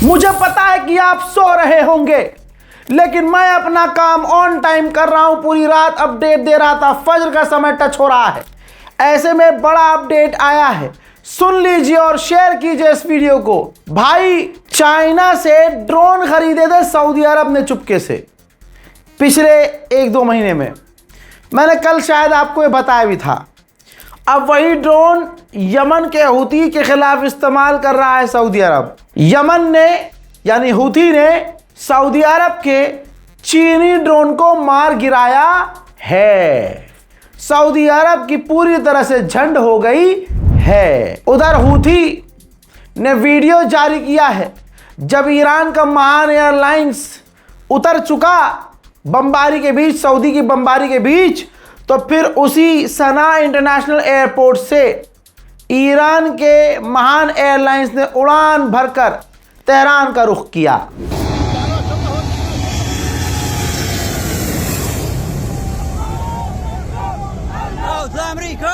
मुझे पता है कि आप सो रहे होंगे, लेकिन मैं अपना काम ऑन टाइम कर रहा हूं। पूरी रात अपडेट दे रहा था, फजर का समय टच हो रहा है, ऐसे में बड़ा अपडेट आया है। सुन लीजिए और शेयर कीजिए इस वीडियो को। भाई, चाइना से ड्रोन खरीदे थे सऊदी अरब ने चुपके से पिछले 1-2 महीने में। मैंने कल शायद आपको ये बताया भी था। अब वही ड्रोन यमन के हूती के खिलाफ इस्तेमाल कर रहा है सऊदी अरब। यमन ने यानी हूती ने सऊदी अरब के चीनी ड्रोन को मार गिराया है। सऊदी अरब की पूरी तरह से झंड हो गई है। उधर हूती ने वीडियो जारी किया है जब ईरान का महान एयरलाइंस उतर चुका बमबारी के बीच, सऊदी की बमबारी के बीच, तो फिर उसी सना इंटरनेशनल एयरपोर्ट से ईरान के महान एयरलाइंस ने उड़ान भरकर तेहरान का रुख किया। अमेरिका,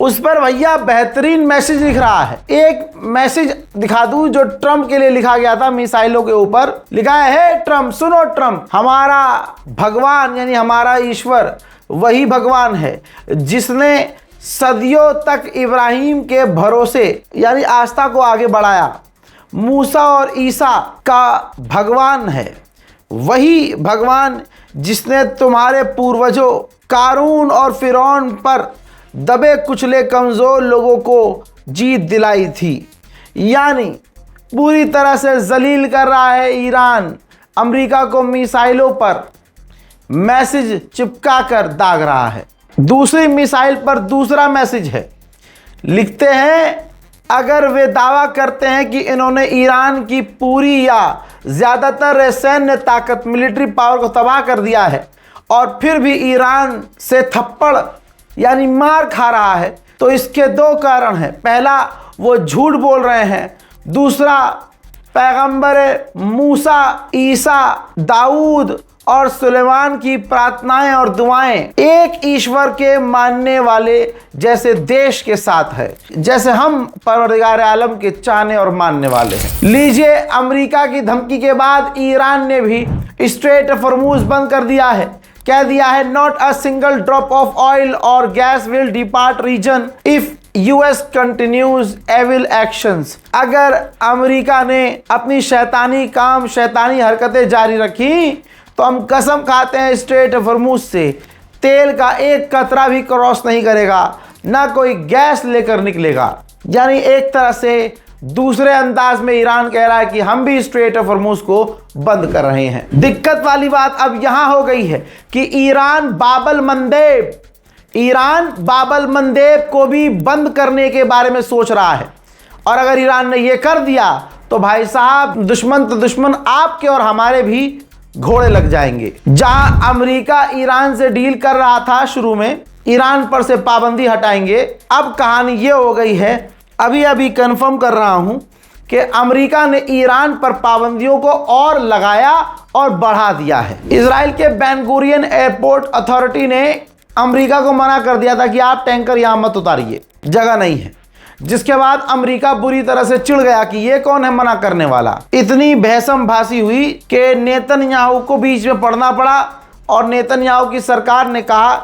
उस पर भैया बेहतरीन मैसेज लिख रहा है। एक मैसेज दिखा दूं जो ट्रम्प के लिए लिखा गया था। मिसाइलों के ऊपर लिखा है, ट्रम्प सुनो, ट्रम्प हमारा भगवान यानी हमारा ईश्वर वही भगवान है जिसने सदियों तक इब्राहिम के भरोसे यानी आस्था को आगे बढ़ाया। मूसा और ईसा का भगवान है वही भगवान जिसने तुम्हारे पूर्वजों कारून और फिरौन पर दबे कुचले कमज़ोर लोगों को जीत दिलाई थी। यानी पूरी तरह से जलील कर रहा है ईरान, अमेरिका को मिसाइलों पर मैसेज चिपका कर दाग रहा है। दूसरी मिसाइल पर दूसरा मैसेज है, लिखते हैं, अगर वे दावा करते हैं कि इन्होंने ईरान की पूरी या ज़्यादातर सैन्य ताकत मिलिट्री पावर को तबाह कर दिया है और फिर भी ईरान से थप्पड़ यानी मार खा रहा है, तो इसके 2 कारण हैं। पहला, वो झूठ बोल रहे हैं। दूसरा, पैगंबर मूसा, ईसा, दाऊद और सुलेमान की प्रार्थनाएं और दुआएं एक ईश्वर के मानने वाले जैसे देश के साथ है, जैसे हम परवरदिगार आलम के चाहने और मानने वाले हैं। लीजिए, अमेरिका की धमकी के बाद ईरान ने भी स्ट्रेट ऑफ हॉर्मुज बंद कर दिया है। कह दिया है, not a single drop of oil और gas will depart region if US continues evil actions. अगर अमेरिका ने अपनी शैतानी हरकतें जारी रखी तो हम कसम खाते हैं स्ट्रेट ऑफ हॉर्मुज से तेल का एक कतरा भी क्रॉस नहीं करेगा, ना कोई गैस लेकर निकलेगा। यानी एक तरह से दूसरे अंदाज में ईरान कह रहा है कि हम भी स्ट्रेट ऑफ हॉर्मुज को बंद कर रहे हैं। दिक्कत वाली बात अब यहां हो गई है कि ईरान बाबल मंदेब को भी बंद करने के बारे में सोच रहा है। और अगर ईरान ने यह कर दिया तो भाई साहब, दुश्मन तो दुश्मन, आपके और हमारे भी घोड़े लग जाएंगे। जहां अमेरिका ईरान से डील कर रहा था शुरू में, ईरान पर से पाबंदी हटाएंगे, अब कहानी ये हो गई है, अभी कंफर्म कर रहा हूं कि अमेरिका ने ईरान पर पाबंदियों को और लगाया और बढ़ा दिया है। इजराइल के बेन गुरियन एयरपोर्ट अथॉरिटी ने अमेरिका को मना कर दिया था कि आप टैंकर यहां मत उतारिए, जगह नहीं है। जिसके बाद अमेरिका बुरी तरह से चिढ़ गया कि ये कौन है मना करने वाला। इतनी भैसम भासी हुई कि नेतन्याहू को बीच में पड़ना पड़ा और नेतन्याहू की सरकार ने कहा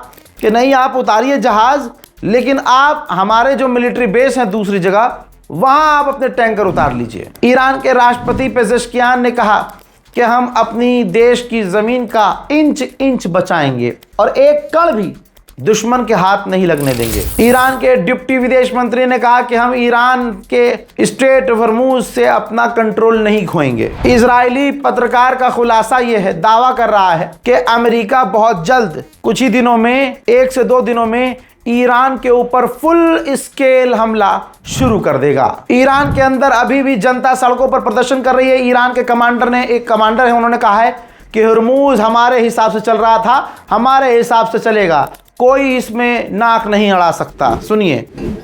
कि नहीं, आप उतारिए जहाज, लेकिन आप हमारे जो मिलिट्री बेस हैं दूसरी जगह, वहां आप अपने टैंकर उतार लीजिए। ईरान के राष्ट्रपति पेजेश्कियान ने कहा कि हम अपनी देश की जमीन का इंच बचाएंगे और एक कण भी दुश्मन के हाथ नहीं लगने देंगे। ईरान के डिप्टी विदेश मंत्री ने कहा कि हम ईरान के स्ट्रेट ऑफ हॉर्मुज से अपना कंट्रोल नहीं खोएंगे। इजरायली पत्रकार का खुलासा यह है, दावा कर रहा है कि अमेरिका बहुत जल्द, कुछ ही दिनों में, 1 से 2 दिनों में ईरान के ऊपर फुल स्केल हमला शुरू कर देगा। ईरान के अंदर अभी भी जनता सड़कों पर प्रदर्शन कर रही है। ईरान के एक कमांडर है, उन्होंने कहा है कि हॉर्मुज हमारे हिसाब से चल रहा था, हमारे हिसाब से चलेगा। कोई इसमें नाक नहीं अड़ा सकता। सुनिए।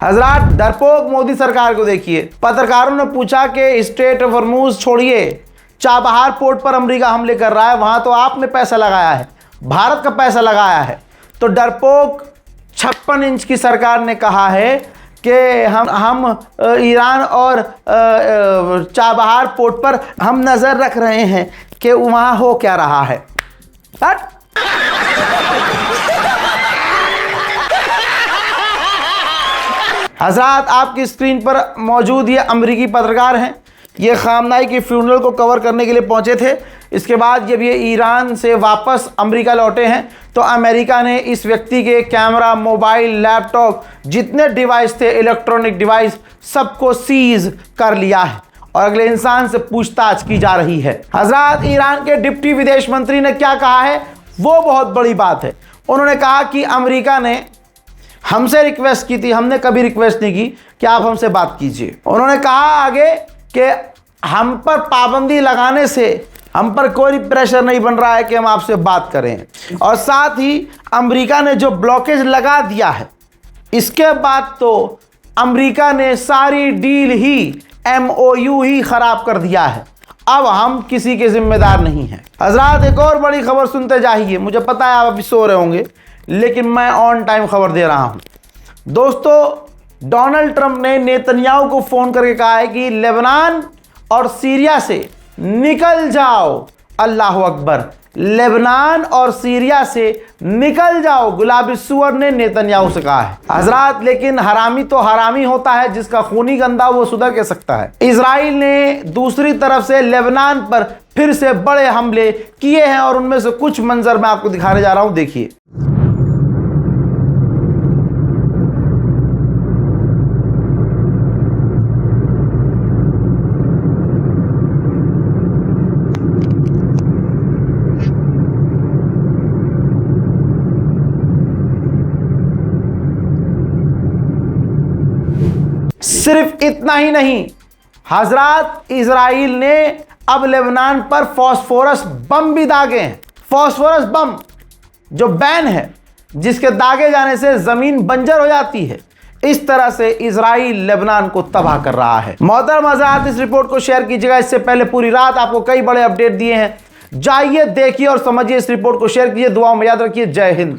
हजरात, डरपोक मोदी सरकार को देखिए। पत्रकारों ने पूछा कि स्ट्रेट ऑफ हॉर्मुज छोड़िए, चाबहार पोर्ट पर अमेरिका हमले कर रहा है, वहां तो आपने पैसा लगाया है, भारत का पैसा लगाया है। तो डरपोक 56 इंच की सरकार ने कहा है कि हम ईरान और चाबहार पोर्ट पर हम नज़र रख रहे हैं कि वहाँ हो क्या रहा है। हजरात, आपकी स्क्रीन पर मौजूद ये अमेरिकी पत्रकार हैं। ये खामनाई की फ्यूनरल को कवर करने के लिए पहुंचे थे। इसके बाद जब ये ईरान से वापस अमेरिका लौटे हैं तो अमेरिका ने इस व्यक्ति के कैमरा, मोबाइल, लैपटॉप, जितने डिवाइस थे, इलेक्ट्रॉनिक डिवाइस, सबको सीज कर लिया है और अगले इंसान से पूछताछ की जा रही है। हजरात, ईरान के डिप्टी विदेश मंत्री ने क्या कहा है वो बहुत बड़ी बात है। उन्होंने कहा कि अमेरिका ने हमसे रिक्वेस्ट की थी, हमने कभी रिक्वेस्ट नहीं की कि आप हमसे बात कीजिए। उन्होंने कहा आगे कि हम पर पाबंदी लगाने से हम पर कोई प्रेशर नहीं बन रहा है कि हम आपसे बात करें, और साथ ही अमेरिका ने जो ब्लॉकेज लगा दिया है इसके बाद तो अमेरिका ने सारी डील ही, MOU ही खराब कर दिया है। अब हम किसी के जिम्मेदार नहीं हैं। हजरात, एक और बड़ी खबर सुनते जाइए। मुझे पता है आप अभी सो रहे होंगे लेकिन मैं ऑन टाइम खबर दे रहा हूं। दोस्तों, डोनाल्ड ट्रंप ने नेतन्याहू को फोन करके कहा है कि लेबनान और सीरिया से निकल जाओ। अल्लाह अकबर, लेबनान और सीरिया से निकल जाओ, गुलाबी सुअर ने नेतन्याहू से कहा है। हजरात, लेकिन हरामी तो हरामी होता है, जिसका खूनी गंदा वो सुधर के सकता है। इजराइल ने दूसरी तरफ से लेबनान पर फिर से बड़े हमले किए हैं और उनमें से कुछ मंजर मैं आपको दिखाने जा रहा हूं। देखिए। सिर्फ इतना ही नहीं हजरात, इजराइल ने अब लेबनान पर फास्फोरस बम भी दागे हैं। फास्फोरस बम जो बैन है, जिसके दागे जाने से जमीन बंजर हो जाती है। इस तरह से इजराइल लेबनान को तबाह कर रहा है। मोहतरम हजरात, इस रिपोर्ट को शेयर कीजिएगा। इससे पहले पूरी रात आपको कई बड़े अपडेट दिए हैं, जाइए देखिए और समझिए। इस रिपोर्ट को शेयर कीजिए, दुआओं में याद रखिए। जय हिंद।